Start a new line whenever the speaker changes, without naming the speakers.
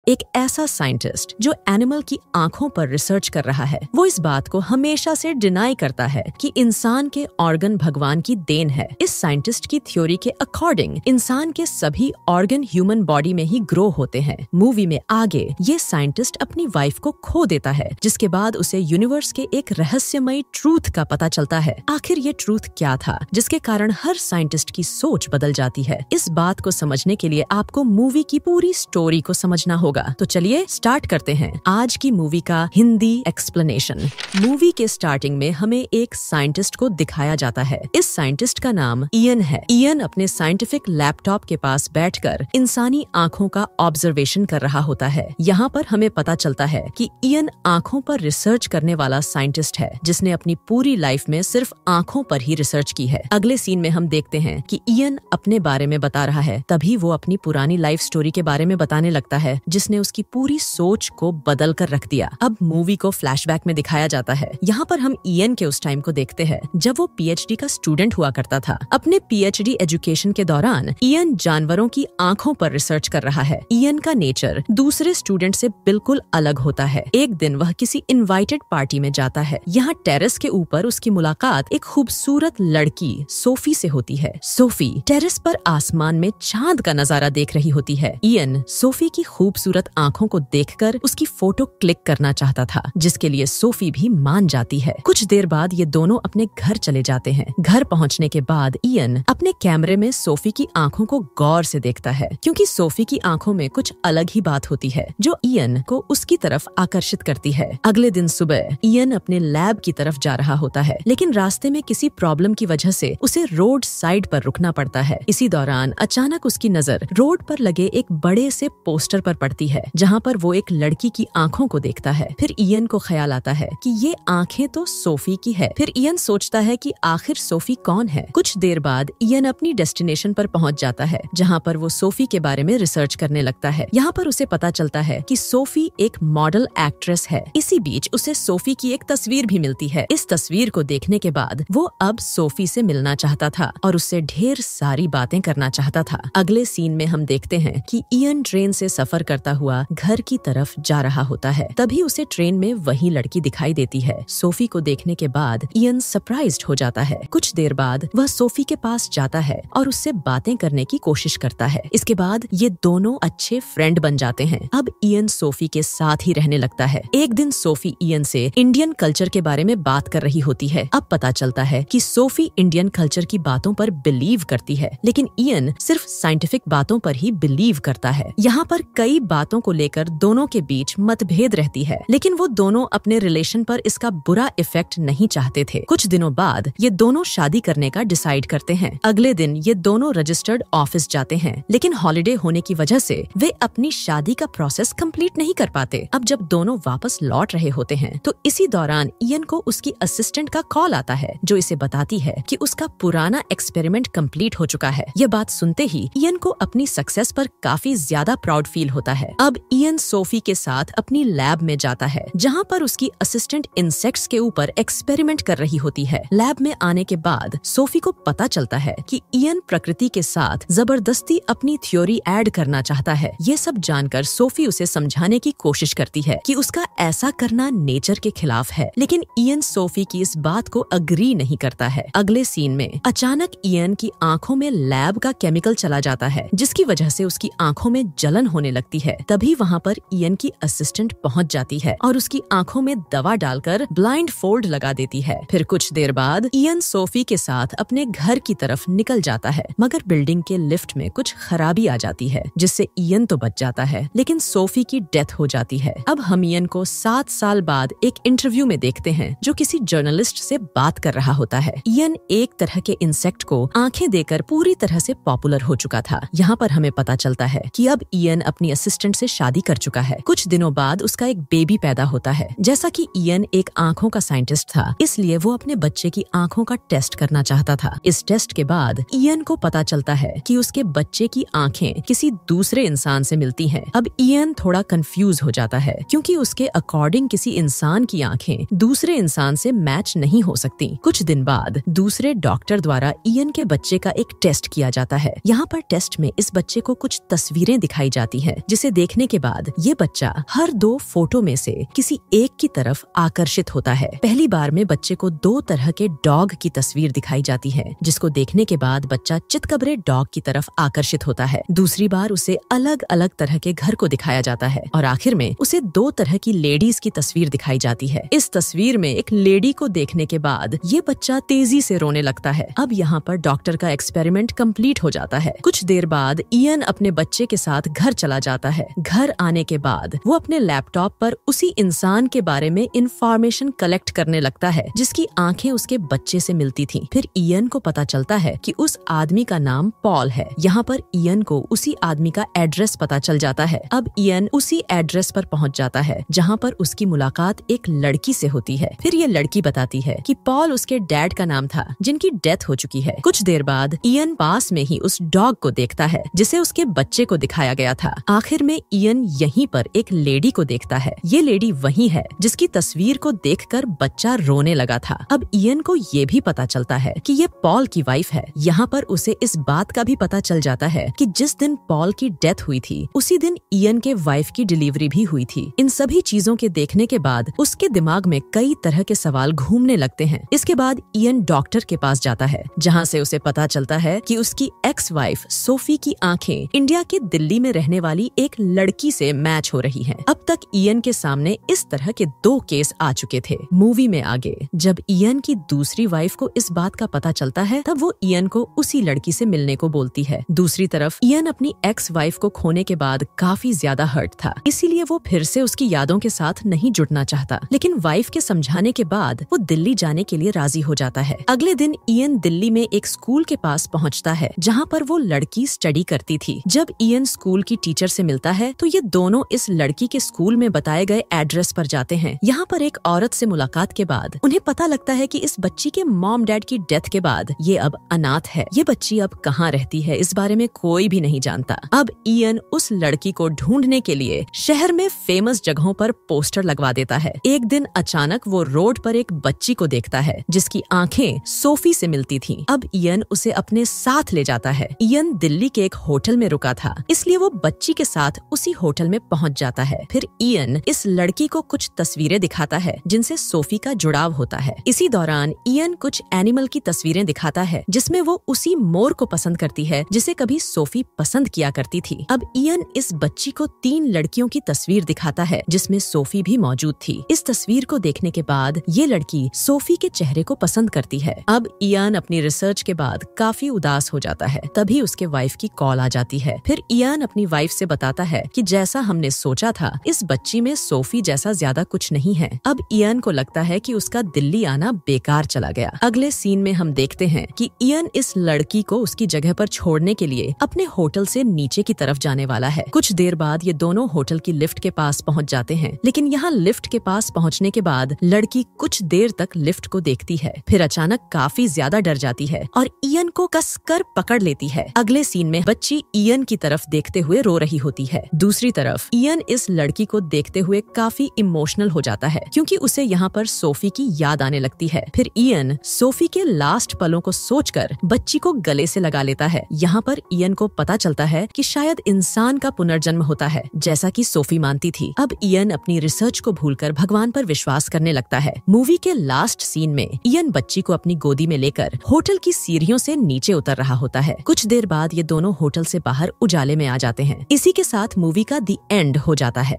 एक ऐसा साइंटिस्ट जो एनिमल की आंखों पर रिसर्च कर रहा है, वो इस बात को हमेशा से डिनाई करता है कि इंसान के ऑर्गन भगवान की देन है। इस साइंटिस्ट की थ्योरी के अकॉर्डिंग इंसान के सभी ऑर्गन ह्यूमन बॉडी में ही ग्रो होते हैं। मूवी में आगे ये साइंटिस्ट अपनी वाइफ को खो देता है, जिसके बाद उसे यूनिवर्स के एक रहस्यमयी ट्रूथ का पता चलता है। आखिर ये ट्रूथ क्या था जिसके कारण हर साइंटिस्ट की सोच बदल जाती है? इस बात को समझने के लिए आपको मूवी की पूरी स्टोरी को समझना होगा। तो चलिए स्टार्ट करते हैं आज की मूवी का हिंदी एक्सप्लेनेशन। मूवी के स्टार्टिंग में हमें एक साइंटिस्ट को दिखाया जाता है। इस साइंटिस्ट का नाम इयन है। इयन अपने साइंटिफिक लैपटॉप के पास बैठकर इंसानी आँखों का ऑब्जर्वेशन कर रहा होता है। यहाँ पर हमें पता चलता है कि इयन आँखों पर रिसर्च करने वाला साइंटिस्ट है, जिसने अपनी पूरी लाइफ में सिर्फ आँखों पर ही रिसर्च की है। अगले सीन में हम देखते हैं कि इयन अपने बारे में बता रहा है, तभी वो अपनी पुरानी लाइफ स्टोरी के बारे में बताने लगता है, जिसने उसकी पूरी सोच को बदल कर रख दिया। अब मूवी को फ्लैशबैक में दिखाया जाता है। यहाँ पर हम इयन के उस टाइम को देखते हैं जब वो पीएचडी का स्टूडेंट हुआ करता था। अपने पीएचडी एजुकेशन के दौरान इयन जानवरों की आंखों पर रिसर्च कर रहा है। इयन का नेचर दूसरे स्टूडेंट से बिल्कुल अलग होता है। एक दिन वह किसी इनवाइटेड पार्टी में जाता है। यहाँ टेरेस के ऊपर उसकी मुलाकात एक खूबसूरत लड़की सोफी से होती है। सोफी टेरेस पर आसमान में चांद का नजारा देख रही होती है। इयन सोफी की खूबसूरत आंखों को देखकर उसकी फोटो क्लिक करना चाहता था, जिसके लिए सोफी भी मान जाती है। कुछ देर बाद ये दोनों अपने घर चले जाते हैं। घर पहुंचने के बाद इयन अपने कैमरे में सोफी की आंखों को गौर से देखता है, क्योंकि सोफी की आंखों में कुछ अलग ही बात होती है जो इयन को उसकी तरफ आकर्षित करती है। अगले दिन सुबह इयन अपने लैब की तरफ जा रहा होता है, लेकिन रास्ते में किसी प्रॉब्लम की वजह से उसे रोड साइड पर रुकना पड़ता है। इसी दौरान अचानक उसकी नजर रोड पर लगे एक बड़े से पोस्टर पर पड़ती है, जहाँ पर वो एक लड़की की आंखों को देखता है। फिर इयन को ख्याल आता है कि ये आंखें तो सोफी की है। फिर इयन सोचता है कि आखिर सोफी कौन है। कुछ देर बाद इयन अपनी डेस्टिनेशन पर पहुंच जाता है, जहाँ पर वो सोफी के बारे में रिसर्च करने लगता है। यहाँ पर उसे पता चलता है कि सोफी एक मॉडल एक्ट्रेस है। इसी बीच उसे सोफी की एक तस्वीर भी मिलती है। इस तस्वीर को देखने के बाद वो अब सोफी से मिलना चाहता था और उससे ढेर सारी बातें करना चाहता था। अगले सीन में हम देखते हैं कि इयन ट्रेन से सफर करता हुआ घर की तरफ जा रहा होता है। तभी उसे ट्रेन में वही लड़की दिखाई देती है। सोफी को देखने के बाद इयन सरप्राइज्ड हो जाता है। कुछ देर बाद वह सोफी के पास जाता है और उससे बातें करने की कोशिश करता है। इसके बाद ये दोनों अच्छे फ्रेंड बन जाते हैं। अब इयन सोफी के साथ ही रहने लगता है। एक दिन सोफी इयन से इंडियन कल्चर के बारे में बात कर रही होती है। अब पता चलता है कि सोफी इंडियन कल्चर की बातों पर बिलीव करती है, लेकिन इयन सिर्फ साइंटिफिक बातों पर ही बिलीव करता है। यहाँ पर कई बातों को लेकर दोनों के बीच मतभेद रहती है, लेकिन वो दोनों अपने रिलेशन पर इसका बुरा इफेक्ट नहीं चाहते थे। कुछ दिनों बाद ये दोनों शादी करने का डिसाइड करते हैं। अगले दिन ये दोनों रजिस्टर्ड ऑफिस जाते हैं, लेकिन हॉलिडे होने की वजह से वे अपनी शादी का प्रोसेस कंप्लीट नहीं कर पाते। अब जब दोनों वापस लौट रहे होते हैं, तो इसी दौरान इयन को उसकी असिस्टेंट का कॉल आता है, जो इसे बताती है कि उसका पुराना एक्सपेरिमेंट कंप्लीट हो चुका है। यह बात सुनते ही इयन को अपनी सक्सेस पर काफी ज्यादा प्राउड फील होता है। अब इयन सोफी के साथ अपनी लैब में जाता है, जहाँ पर उसकी असिस्टेंट इंसेक्ट्स के ऊपर एक्सपेरिमेंट कर रही होती है। लैब में आने के बाद सोफी को पता चलता है कि इयन प्रकृति के साथ जबरदस्ती अपनी थ्योरी ऐड करना चाहता है। ये सब जानकर सोफी उसे समझाने की कोशिश करती है कि उसका ऐसा करना नेचर के खिलाफ है, लेकिन इयन सोफी की इस बात को अग्री नहीं करता है। अगले सीन में अचानक इयन की आंखों में लैब का केमिकल चला जाता है, जिसकी वजह से उसकी आंखों में जलन होने लगती है। तभी वहाँ पर इयन की असिस्टेंट पहुँच जाती है और उसकी आंखों में दवा डालकर ब्लाइंड फोल्ड लगा देती है। फिर कुछ देर बाद इयन सोफी के साथ अपने घर की तरफ निकल जाता है, मगर बिल्डिंग के लिफ्ट में कुछ खराबी आ जाती है, जिससे इयन तो बच जाता है, लेकिन सोफी की डेथ हो जाती है। अब हम इयन को 7 साल बाद एक इंटरव्यू में देखते हैं, जो किसी जर्नलिस्ट से बात कर रहा होता है। इयन एक तरह के इंसेक्ट को आंखें देकर पूरी तरह से पॉपुलर हो चुका था। यहाँ पर हमें पता चलता है कि अब इयन अपनी असिस्टेंट से शादी कर चुका है। कुछ दिनों बाद उसका एक बेबी पैदा होता है। जैसा कि इयन एक आंखों का साइंटिस्ट था, इसलिए वो अपने बच्चे की आंखों का टेस्ट करना चाहता था। इस टेस्ट के बाद इयन को पता चलता है कि उसके बच्चे की आंखें किसी दूसरे इंसान से मिलती हैं। अब इयन थोड़ा कंफ्यूज हो जाता है, क्योंकि उसके अकॉर्डिंग किसी इंसान की आंखें दूसरे इंसान से मैच नहीं हो सकती। कुछ दिन बाद दूसरे डॉक्टर द्वारा इयन के बच्चे का एक टेस्ट किया जाता है। यहाँ पर टेस्ट में इस बच्चे को कुछ तस्वीरें दिखाई जाती हैं, जिसे देखने के बाद ये बच्चा हर 2 फोटो में से किसी एक की तरफ आकर्षित होता है। पहली बार में बच्चे को 2 तरह के डॉग की तस्वीर दिखाई जाती है, जिसको देखने के बाद बच्चा चितकबरे डॉग की तरफ आकर्षित होता है। दूसरी बार उसे अलग अलग तरह के घर को दिखाया जाता है और आखिर में उसे 2 तरह की लेडीज की तस्वीर दिखाई जाती है। इस तस्वीर में एक लेडी को देखने के बाद ये बच्चा तेजी से रोने लगता है। अब यहाँ पर डॉक्टर का एक्सपेरिमेंट कंप्लीट हो जाता है। कुछ देर बाद इयन अपने बच्चे के साथ घर चला जाता है। घर आने के बाद वो अपने लैपटॉप पर उसी इंसान के बारे में इंफॉर्मेशन कलेक्ट करने लगता है जिसकी आंखें उसके बच्चे से मिलती थीं। फिर इयन को पता चलता है कि उस आदमी का नाम पॉल है। यहाँ पर इयन को उसी आदमी का एड्रेस पता चल जाता है। अब इयन उसी एड्रेस पर पहुँच जाता है जहाँ पर उसकी मुलाकात एक लड़की से होती है। फिर ये लड़की बताती है कि पॉल उसके डैड का नाम था जिनकी डेथ हो चुकी है। कुछ देर बाद इयन पास में ही उस डॉग को देखता है जिसे उसके बच्चे को दिखाया गया था। आखिर में इयन यहीं पर एक लेडी को देखता है। ये लेडी वही है जिसकी तस्वीर को देखकर बच्चा रोने लगा था। अब इयन को ये भी पता चलता है कि ये पॉल की वाइफ है। यहाँ पर उसे इस बात का भी पता चल जाता है कि जिस दिन पॉल की डेथ हुई थी उसी दिन इयन के वाइफ की डिलीवरी भी हुई थी। इन सभी चीजों के देखने के बाद उसके दिमाग में कई तरह के सवाल घूमने लगते हैं। इसके बाद इयन डॉक्टर के पास जाता है जहाँ से उसे पता चलता है कि उसकी एक्स वाइफ सोफी की आंखें इंडिया के दिल्ली में रहने वाली एक लड़की से मैच हो रही हैं। अब तक इयन के सामने इस तरह के 2 केस आ चुके थे। मूवी में आगे जब इयन की दूसरी वाइफ को इस बात का पता चलता है तब वो इयन को उसी लड़की से मिलने को बोलती है। दूसरी तरफ इयन अपनी एक्स वाइफ को खोने के बाद काफी ज्यादा हर्ट था, इसीलिए वो फिर से उसकी यादों के साथ नहीं जुड़ना चाहता। लेकिन वाइफ के समझाने के बाद वो दिल्ली जाने के लिए राजी हो जाता है। अगले दिन इयन दिल्ली में एक स्कूल के पास पहुंचता है जहां पर वो लड़की स्टडी करती थी। जब इयन स्कूल की टीचर से मिलता है तो ये दोनों इस लड़की के स्कूल में बताए गए एड्रेस पर जाते हैं। यहाँ पर एक औरत से मुलाकात के बाद उन्हें पता लगता है कि इस बच्ची के मॉम डैड की डेथ के बाद ये अब अनाथ है। ये बच्ची अब कहाँ रहती है इस बारे में कोई भी नहीं जानता। अब इयन उस लड़की को ढूंढने के लिए शहर में फेमस जगहों पर पोस्टर लगवा देता है। एक दिन अचानक वो रोड पर एक बच्ची को देखता है जिसकी आंखें सोफी से मिलती थीं। अब इयन उसे अपने साथ ले जाता है। इयन दिल्ली के एक होटल में रुका था, इसलिए वो बच्ची के साथ उसी होटल में पहुंच जाता है। फिर इयन इस लड़की को कुछ तस्वीरें दिखाता है जिनसे सोफी का जुड़ाव होता है। इसी दौरान इयन कुछ एनिमल की तस्वीरें दिखाता है जिसमें वो उसी मोर को पसंद करती है जिसे कभी सोफी पसंद किया करती थी। अब इयन इस बच्ची को 3 लड़कियों की तस्वीर दिखाता है जिसमें सोफी भी मौजूद थी। इस तस्वीर को देखने के बाद ये लड़की सोफी के चेहरे को पसंद करती है। अब इयन अपनी रिसर्च के बाद काफी उदास हो जाता है। तभी उसके वाइफ की कॉल आ जाती है। फिर इयन अपनी वाइफ से बताता है कि जैसा हमने सोचा था इस बच्ची में सोफी जैसा ज्यादा कुछ नहीं है। अब इयन को लगता है कि उसका दिल्ली आना बेकार चला गया। अगले सीन में हम देखते हैं कि इयन इस लड़की को उसकी जगह पर छोड़ने के लिए अपने होटल से नीचे की तरफ जाने वाला है। कुछ देर बाद ये दोनों होटल की लिफ्ट के पास पहुंच जाते हैं, लेकिन यहाँ लिफ्ट के पास पहुंचने के बाद लड़की कुछ देर तक लिफ्ट को देखती है, फिर अचानक काफी ज्यादा डर जाती है और इयन को कसकर पकड़ लेती है। अगले सीन में बच्ची इयन की तरफ देखते हुए रो रही होती है। दूसरी तरफ इयन इस लड़की को देखते हुए काफी इमोशनल हो जाता है क्योंकि उसे यहाँ पर सोफी की याद आने लगती है। फिर इयन सोफी के लास्ट पलों को सोचकर बच्ची को गले से लगा लेता है। यहाँ पर इयन को पता चलता है कि शायद इंसान का पुनर्जन्म होता है जैसा कि सोफी मानती थी। अब इयन अपनी रिसर्च को भूलकर भगवान पर विश्वास करने लगता है। मूवी के लास्ट सीन में इयन बच्ची को अपनी गोदी में लेकर होटल की सीढ़ियों से नीचे उतर रहा होता है। कुछ देर बाद ये दोनों होटल से बाहर उजाले में आ जाते हैं। इसी के साथ मूवी का दी एंड हो जाता है।